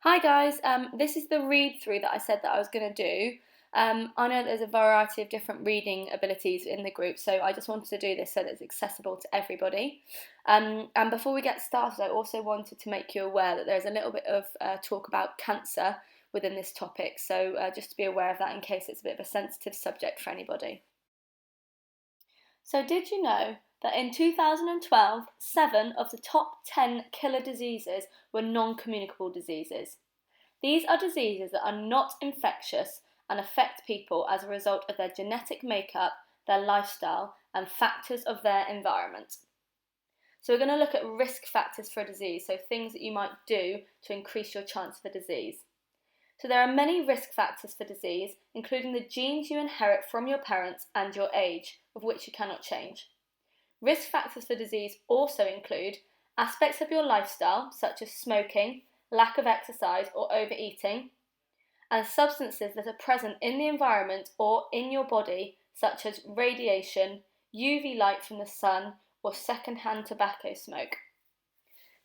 Hi guys, this is the read through that I said that I was going to do. I know there's a variety of different reading abilities in the group, so I just wanted to do this so that it's accessible to everybody. And before we get started, I also wanted to make you aware that there's a little bit of talk about cancer within this topic, so just to be aware of that in case it's a bit of a sensitive subject for anybody. So did you know that in 2012, 7 of the top 10 killer diseases were non-communicable diseases? These are diseases that are not infectious and affect people as a result of their genetic makeup, their lifestyle, and factors of their environment. So we're going to look at risk factors for a disease, so things that you might do to increase your chance of a disease. So there are many risk factors for disease, including the genes you inherit from your parents and your age, of which you cannot change. Risk factors for disease also include aspects of your lifestyle, such as smoking, lack of exercise or overeating, and substances that are present in the environment or in your body, such as radiation, UV light from the sun, or secondhand tobacco smoke.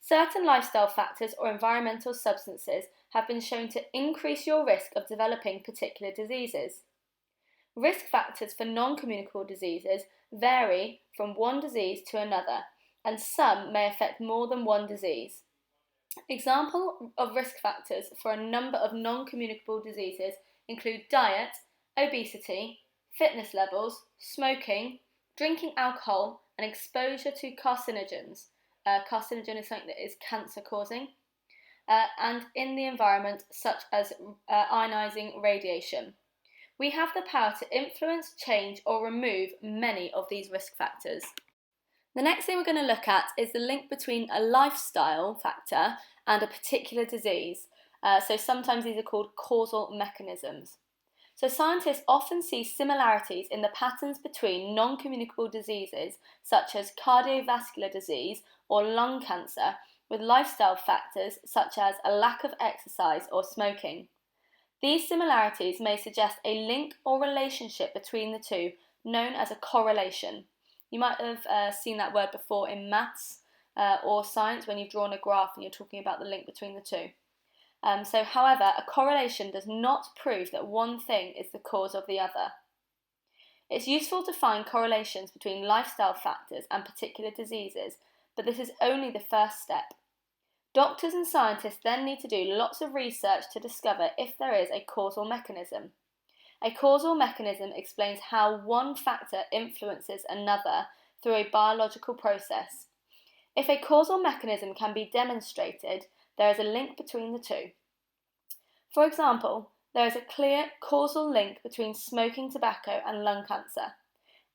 Certain lifestyle factors or environmental substances have been shown to increase your risk of developing particular diseases. Risk factors for non-communicable diseases vary from one disease to another, and some may affect more than one disease. Examples of risk factors for a number of non-communicable diseases include diet, obesity, fitness levels, smoking, drinking alcohol, and exposure to carcinogens. Carcinogen is something that is cancer causing, and in the environment, such as ionizing radiation. We have the power to influence, change, or remove many of these risk factors. The next thing we're going to look at is the link between a lifestyle factor and a particular disease. So sometimes these are called causal mechanisms. So scientists often see similarities in the patterns between non-communicable diseases such as cardiovascular disease or lung cancer with lifestyle factors such as a lack of exercise or smoking. These similarities may suggest a link or relationship between the two, known as a correlation. You might have seen that word before in maths or science when you've drawn a graph and you're talking about the link between the two. However, a correlation does not prove that one thing is the cause of the other. It's useful to find correlations between lifestyle factors and particular diseases, but this is only the first step. Doctors and scientists then need to do lots of research to discover if there is a causal mechanism. A causal mechanism explains how one factor influences another through a biological process. If a causal mechanism can be demonstrated, there is a link between the two. For example, there is a clear causal link between smoking tobacco and lung cancer.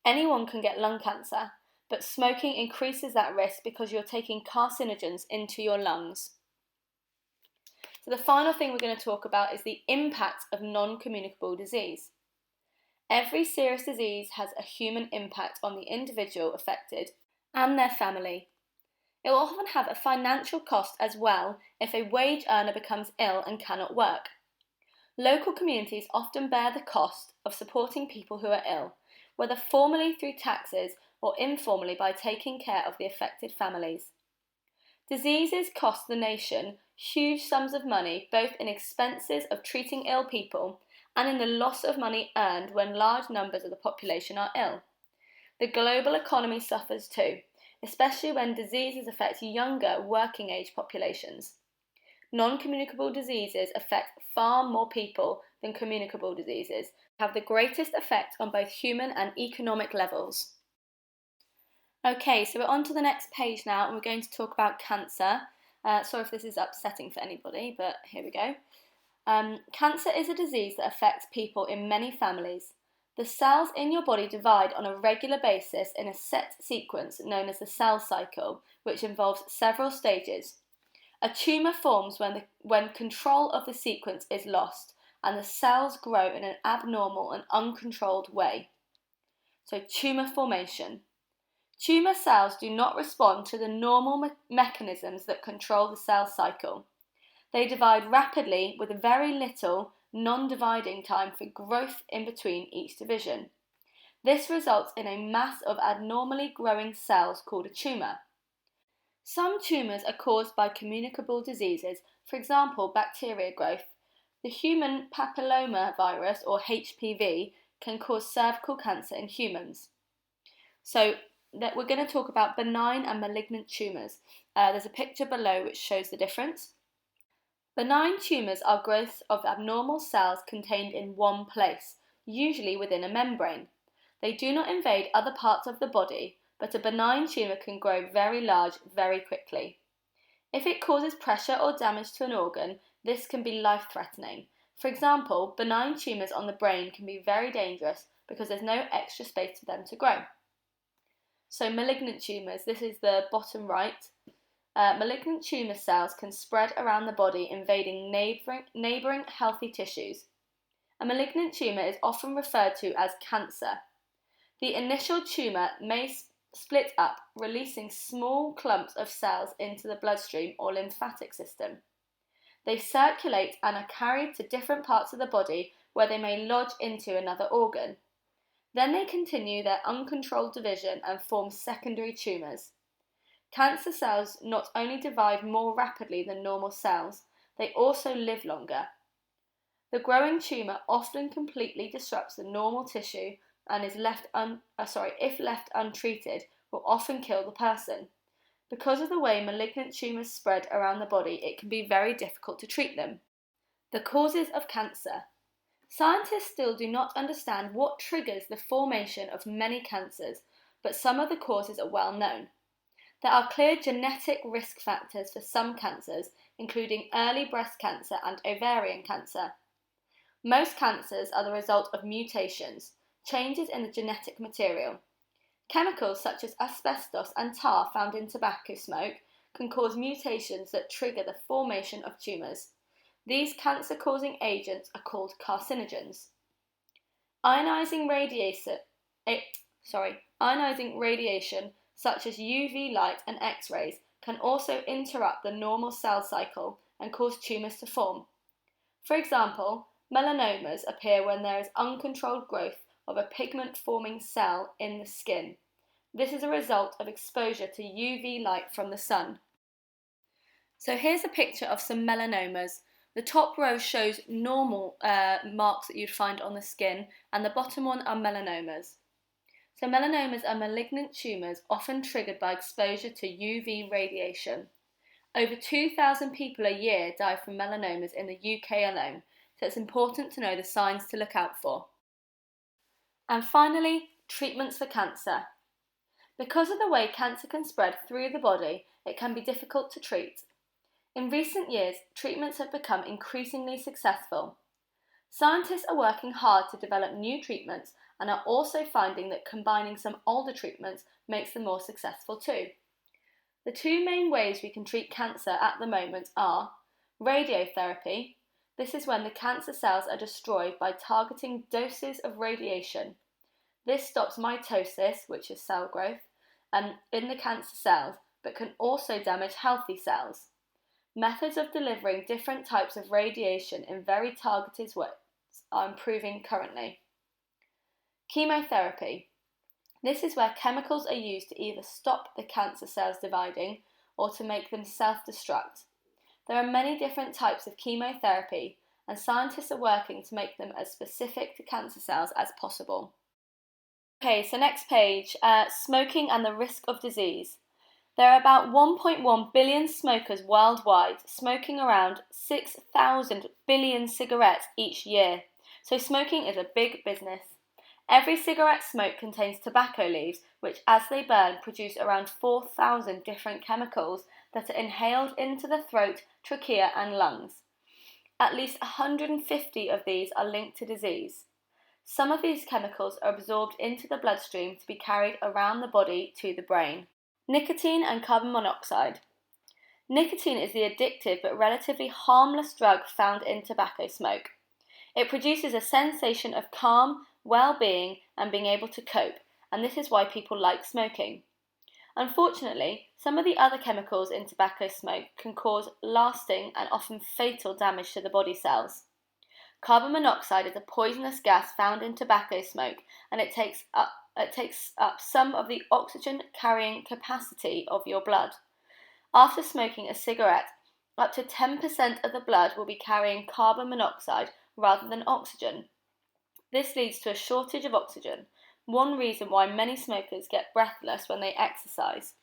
Anyone can get lung cancer, but smoking increases that risk because you're taking carcinogens into your lungs. So the final thing we're going to talk about is the impact of non-communicable disease. Every serious disease has a human impact on the individual affected and their family. It will often have a financial cost as well if a wage earner becomes ill and cannot work. Local communities often bear the cost of supporting people who are ill, whether formally through taxes or informally by taking care of the affected families. Diseases cost the nation huge sums of money, both in expenses of treating ill people and in the loss of money earned when large numbers of the population are ill. The global economy suffers too, especially when diseases affect younger working age populations. Non-communicable diseases affect far more people than communicable diseases, have the greatest effect on both human and economic levels. Okay, so we're on to the next page now, and we're going to talk about cancer. Sorry if this is upsetting for anybody, but here we go. Cancer is a disease that affects people in many families. The cells in your body divide on a regular basis in a set sequence known as the cell cycle, which involves several stages. A tumour forms when control of the sequence is lost and the cells grow in an abnormal and uncontrolled way. So tumour formation. Tumour cells do not respond to the normal mechanisms that control the cell cycle. They divide rapidly with very little non-dividing time for growth in between each division. This results in a mass of abnormally growing cells called a tumour. Some tumours are caused by communicable diseases, for example, bacteria growth. The human papilloma virus, or HPV, can cause cervical cancer in humans. So that we're going to talk about benign and malignant tumours. There's a picture below which shows the difference. Benign tumours are growths of abnormal cells contained in one place, usually within a membrane. They do not invade other parts of the body, but a benign tumour can grow very large very quickly. If it causes pressure or damage to an organ, this can be life-threatening. For example, benign tumours on the brain can be very dangerous because there's no extra space for them to grow. So malignant tumours, this is the bottom right. Malignant tumour cells can spread around the body, invading neighbouring healthy tissues. A malignant tumour is often referred to as cancer. The initial tumour may split up, releasing small clumps of cells into the bloodstream or lymphatic system. They circulate and are carried to different parts of the body where they may lodge into another organ. Then they continue their uncontrolled division and form secondary tumours. Cancer cells not only divide more rapidly than normal cells, they also live longer. The growing tumour often completely disrupts the normal tissue and is if left untreated, will often kill the person. Because of the way malignant tumours spread around the body, it can be very difficult to treat them. The causes of cancer. Scientists still do not understand what triggers the formation of many cancers, but some of the causes are well known. There are clear genetic risk factors for some cancers, including early breast cancer and ovarian cancer. Most cancers are the result of mutations, changes in the genetic material. Chemicals such as asbestos and tar found in tobacco smoke can cause mutations that trigger the formation of tumours. These cancer-causing agents are called carcinogens. Ionizing radiation such as UV light and X-rays can also interrupt the normal cell cycle and cause tumours to form. For example, melanomas appear when there is uncontrolled growth of a pigment-forming cell in the skin. This is a result of exposure to UV light from the sun. So here's a picture of some melanomas. The top row shows normal marks that you'd find on the skin, and the bottom one are melanomas. So melanomas are malignant tumours often triggered by exposure to UV radiation. Over 2,000 people a year die from melanomas in the UK alone, so it's important to know the signs to look out for. And finally, treatments for cancer. Because of the way cancer can spread through the body, it can be difficult to treat. In recent years, treatments have become increasingly successful. Scientists are working hard to develop new treatments and are also finding that combining some older treatments makes them more successful too. The two main ways we can treat cancer at the moment are radiotherapy. This is when the cancer cells are destroyed by targeting doses of radiation. This stops mitosis, which is cell growth, in the cancer cells, but can also damage healthy cells. Methods of delivering different types of radiation in very targeted ways are improving currently. Chemotherapy. This is where chemicals are used to either stop the cancer cells dividing or to make them self-destruct. There are many different types of chemotherapy, and scientists are working to make them as specific to cancer cells as possible. Okay, so next page, smoking and the risk of disease. There are about 1.1 billion smokers worldwide, smoking around 6,000 billion cigarettes each year. So smoking is a big business. Every cigarette smoke contains tobacco leaves, which as they burn produce around 4,000 different chemicals that are inhaled into the throat, trachea and lungs. At least 150 of these are linked to disease. Some of these chemicals are absorbed into the bloodstream to be carried around the body to the brain. Nicotine and carbon monoxide. Nicotine is the addictive but relatively harmless drug found in tobacco smoke. It produces a sensation of calm, well-being and being able to cope, and this is why people like smoking. Unfortunately, some of the other chemicals in tobacco smoke can cause lasting and often fatal damage to the body cells. Carbon monoxide is a poisonous gas found in tobacco smoke, and it takes up some of the oxygen carrying capacity of your blood. After smoking a cigarette, up to 10% of the blood will be carrying carbon monoxide rather than oxygen. This leads to a shortage of oxygen, one reason why many smokers get breathless when they exercise.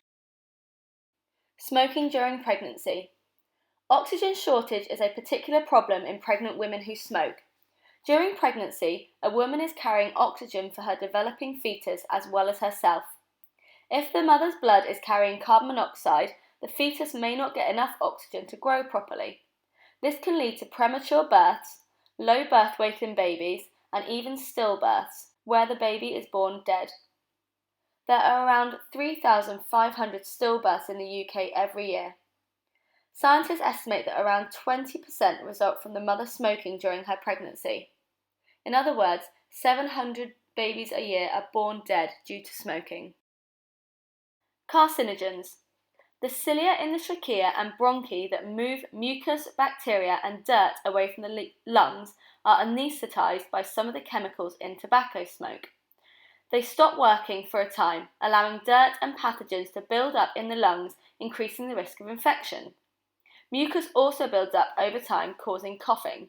Smoking during pregnancy. Oxygen shortage is a particular problem in pregnant women who smoke. During pregnancy, a woman is carrying oxygen for her developing fetus as well as herself. If the mother's blood is carrying carbon monoxide, the fetus may not get enough oxygen to grow properly. This can lead to premature births, low birth weight in babies, and even stillbirths, where the baby is born dead. There are around 3,500 stillbirths in the UK every year. Scientists estimate that around 20% result from the mother smoking during her pregnancy. In other words, 700 babies a year are born dead due to smoking. Carcinogens. The cilia in the trachea and bronchi that move mucus, bacteria and dirt away from the lungs are anaesthetised by some of the chemicals in tobacco smoke. They stop working for a time, allowing dirt and pathogens to build up in the lungs, increasing the risk of infection. Mucus also builds up over time, causing coughing.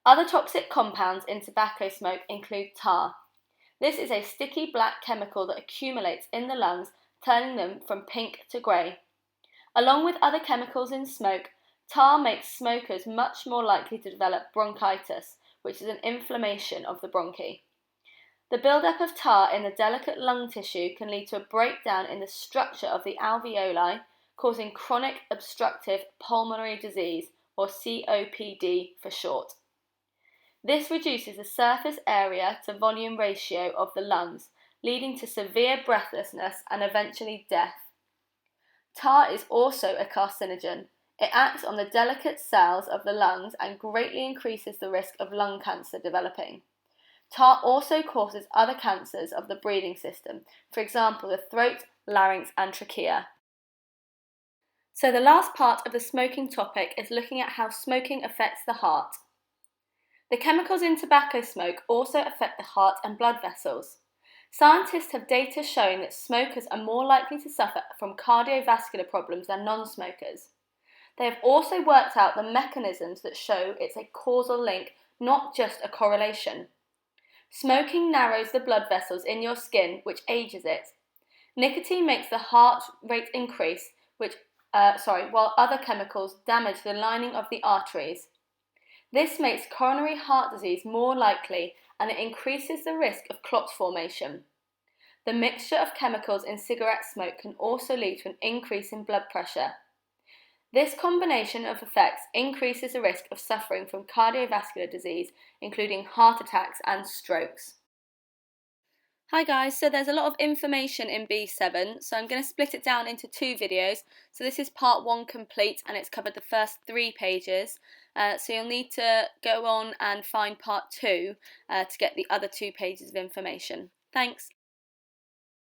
Other toxic compounds in tobacco smoke include tar. This is a sticky black chemical that accumulates in the lungs, turning them from pink to grey. Along with other chemicals in smoke, tar makes smokers much more likely to develop bronchitis, which is an inflammation of the bronchi. The buildup of tar in the delicate lung tissue can lead to a breakdown in the structure of the alveoli, causing chronic obstructive pulmonary disease, or COPD for short. This reduces the surface area to volume ratio of the lungs, leading to severe breathlessness and eventually death. Tar is also a carcinogen. It acts on the delicate cells of the lungs and greatly increases the risk of lung cancer developing. Tar also causes other cancers of the breathing system, for example the throat, larynx and trachea. So the last part of the smoking topic is looking at how smoking affects the heart. The chemicals in tobacco smoke also affect the heart and blood vessels. Scientists have data showing that smokers are more likely to suffer from cardiovascular problems than non-smokers. They have also worked out the mechanisms that show it's a causal link, not just a correlation. Smoking narrows the blood vessels in your skin, which ages it. Nicotine makes the heart rate increase, while other chemicals damage the lining of the arteries. This makes coronary heart disease more likely and it increases the risk of clot formation. The mixture of chemicals in cigarette smoke can also lead to an increase in blood pressure. This combination of effects increases the risk of suffering from cardiovascular disease, including heart attacks and strokes. Hi guys, so there's a lot of information in B7, so I'm going to split it down into two videos. So this is part 1 complete and it's covered the first 3 pages. So you'll need to go on and find part 2 to get the other 2 pages of information. Thanks.